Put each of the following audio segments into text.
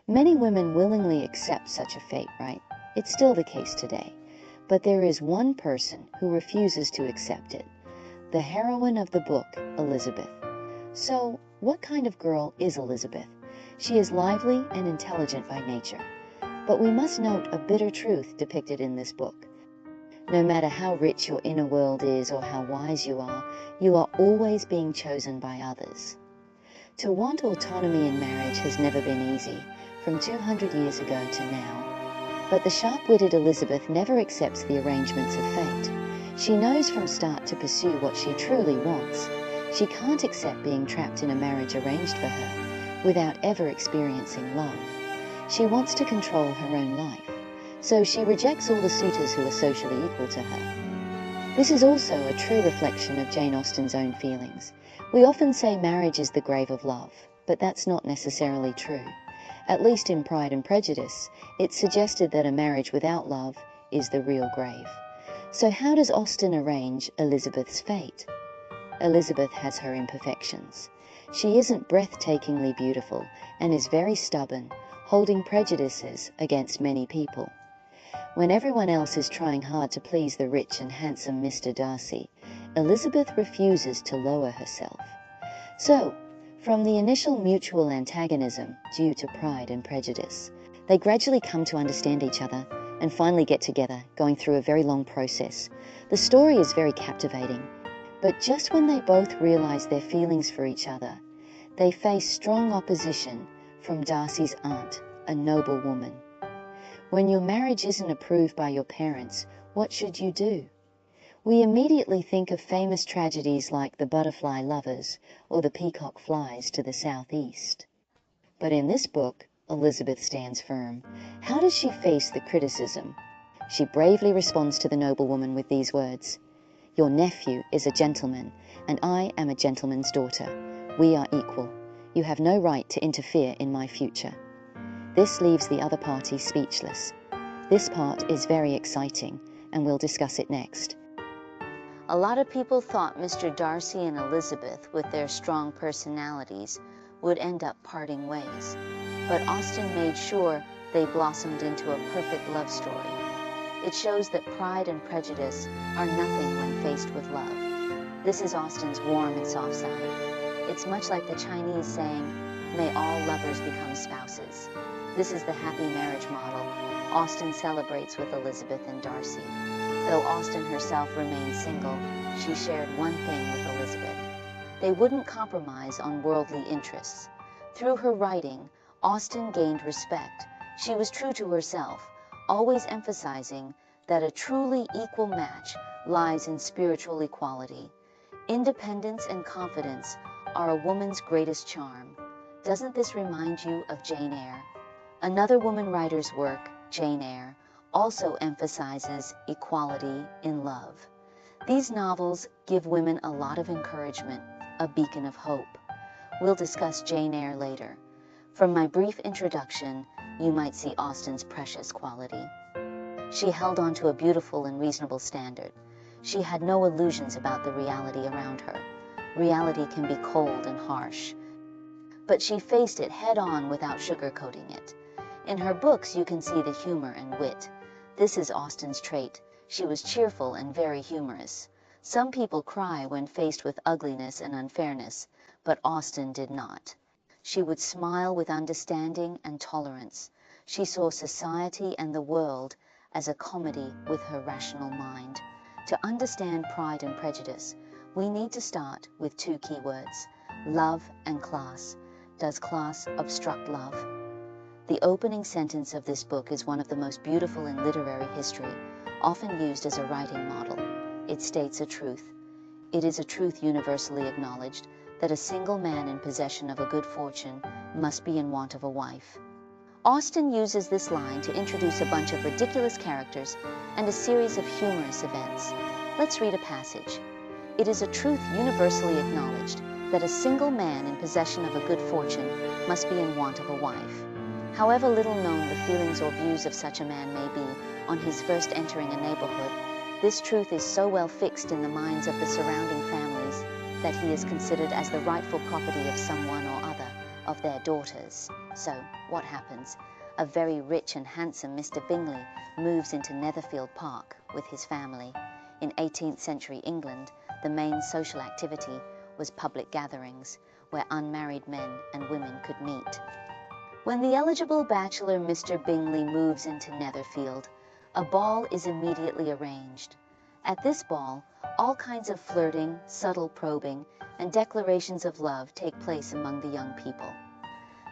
Many women willingly accept such a fate, right? It's still the case today. But there is one person who refuses to accept it. The heroine of the book, Elizabeth. So, what kind of girl is Elizabeth? She is lively and intelligent by nature. But we must note a bitter truth depicted in this book. No matter how rich your inner world is or how wise you are always being chosen by others. To want autonomy in marriage has never been easy, from 200 years ago to now. But the sharp-witted Elizabeth never accepts the arrangements of fate. She knows from start to pursue what she truly wants. She can't accept being trapped in a marriage arranged for her, without ever experiencing love. She wants to control her own life. So she rejects all the suitors who are socially equal to her. This is also a true reflection of Jane Austen's own feelings. We often say marriage is the grave of love, but that's not necessarily true. At least in Pride and Prejudice, it's suggested that a marriage without love is the real grave. So how does Austen arrange Elizabeth's fate? Elizabeth has her imperfections. She isn't breathtakingly beautiful and is very stubborn, holding prejudices against many people. When everyone else is trying hard to please the rich and handsome Mr. Darcy, Elizabeth refuses to lower herself. So, from the initial mutual antagonism due to Pride and Prejudice, they gradually come to understand each other and finally get together, going through a very long process. The story is very captivating, but just when they both realize their feelings for each other, they face strong opposition from Darcy's aunt, a noble woman. When your marriage isn't approved by your parents, what should you do? We immediately think of famous tragedies like the butterfly lovers or the peacock flies to the southeast. But in this book, Elizabeth stands firm. How does she face the criticism? She bravely responds to the noblewoman with these words: "Your nephew is a gentleman, and I am a gentleman's daughter. We are equal. You have no right to interfere in my future." This leaves the other party speechless. This part is very exciting, and we'll discuss it next. A lot of people thought Mr. Darcy and Elizabeth, with their strong personalities, would end up parting ways. But Austen made sure they blossomed into a perfect love story. It shows that Pride and Prejudice are nothing when faced with love. This is Austen's warm and soft side. It's much like the Chinese saying, "May all lovers become spouses." This is the happy marriage model Austen celebrates with Elizabeth and Darcy. Though Austen herself remained single, she shared one thing with Elizabeth. They wouldn't compromise on worldly interests. Through her writing, Austen gained respect. She was true to herself, always emphasizing that a truly equal match lies in spiritual equality. Independence and confidence are a woman's greatest charm. Doesn't this remind you of Jane Eyre? Another woman writer's work, Jane Eyre, also emphasizes equality in love. These novels give women a lot of encouragement, a beacon of hope. We'll discuss Jane Eyre later. From my brief introduction, you might see Austen's precious quality. She held on to a beautiful and reasonable standard. She had no illusions about the reality around her. Reality can be cold and harsh, but she faced it head-on without sugarcoating it. In her books, you can see the humor and wit. This is Austen's trait. She was cheerful and very humorous. Some people cry when faced with ugliness and unfairness, but Austen did not. She would smile with understanding and tolerance. She saw society and the world as a comedy with her rational mind. To understand Pride and Prejudice, we need to start with two key words: love and class. Does class obstruct love? The opening sentence of this book is one of the most beautiful in literary history, often used as a writing model. It states a truth. It is a truth universally acknowledged that a single man in possession of a good fortune must be in want of a wife. Austen uses this line to introduce a bunch of ridiculous characters and a series of humorous events. Let's read a passage. It is a truth universally acknowledged that a single man in possession of a good fortune must be in want of a wife. However little known the feelings or views of such a man may be on his first entering a neighborhood, this truth is so well fixed in the minds of the surrounding families that he is considered as the rightful property of someone or other of their daughters. So, what happens? A very rich and handsome Mr. Bingley moves into Netherfield Park with his family. In 18th century England, the main social activity was public gatherings, where unmarried men and women could meet. When the eligible bachelor Mr. Bingley moves into Netherfield, a ball is immediately arranged. At this ball, all kinds of flirting, subtle probing, and declarations of love take place among the young people.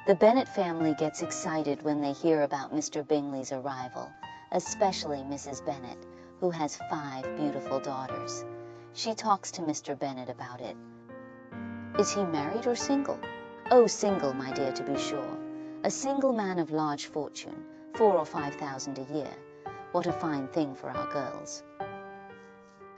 The Bennet family gets excited when they hear about Mr. Bingley's arrival, especially Mrs. Bennet, who has 5 beautiful daughters. She talks to Mr. Bennet about it. Is he married or single? Oh, single, my dear, to be sure. A single man of large fortune, 4,000 or 5,000 a year. What a fine thing for our girls.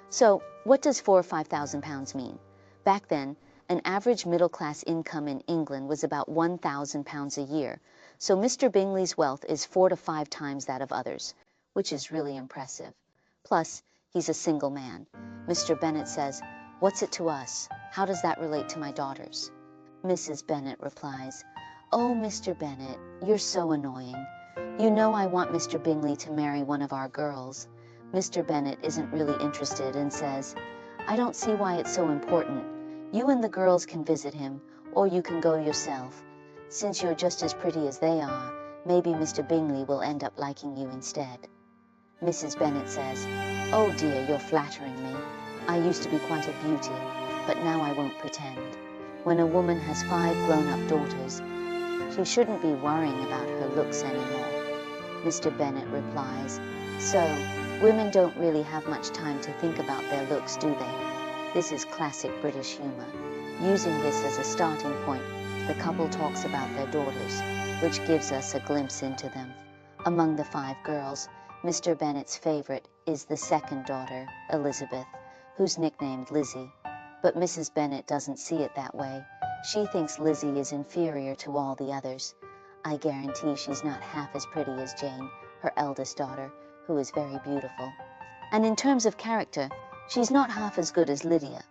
So, what does 4,000 or 5,000 pounds mean? Back then, an average middle-class income in England was about 1,000 pounds a year, so Mr. Bingley's wealth is 4 to 5 times that of others, which is really impressive. Plus, he's a single man. Mr. Bennet says, "What's it to us? How does that relate to my daughters?" Mrs. Bennet replies, "Oh, Mr. Bennet, you're so annoying. You know I want Mr. Bingley to marry one of our girls." Mr. Bennet isn't really interested and says, "I don't see why it's so important. You and the girls can visit him, or you can go yourself. Since you're just as pretty as they are, maybe Mr. Bingley will end up liking you instead." Mrs. Bennet says, "Oh dear, you're flattering me. I used to be quite a beauty, but now I won't pretend. When a woman has 5 grown-up daughters, she shouldn't be worrying about her looks anymore." Mr. Bennet replies, "So, women don't really have much time to think about their looks, do they?" This is classic British humor. Using this as a starting point, the couple talks about their daughters, which gives us a glimpse into them. Among the 5 girls, Mr. Bennet's favorite is the second daughter, Elizabeth, who's nicknamed Lizzie. But Mrs. Bennet doesn't see it that way. She thinks Lizzie is inferior to all the others. I guarantee she's not half as pretty as Jane, her eldest daughter, who is very beautiful. And in terms of character, she's not half as good as Lydia,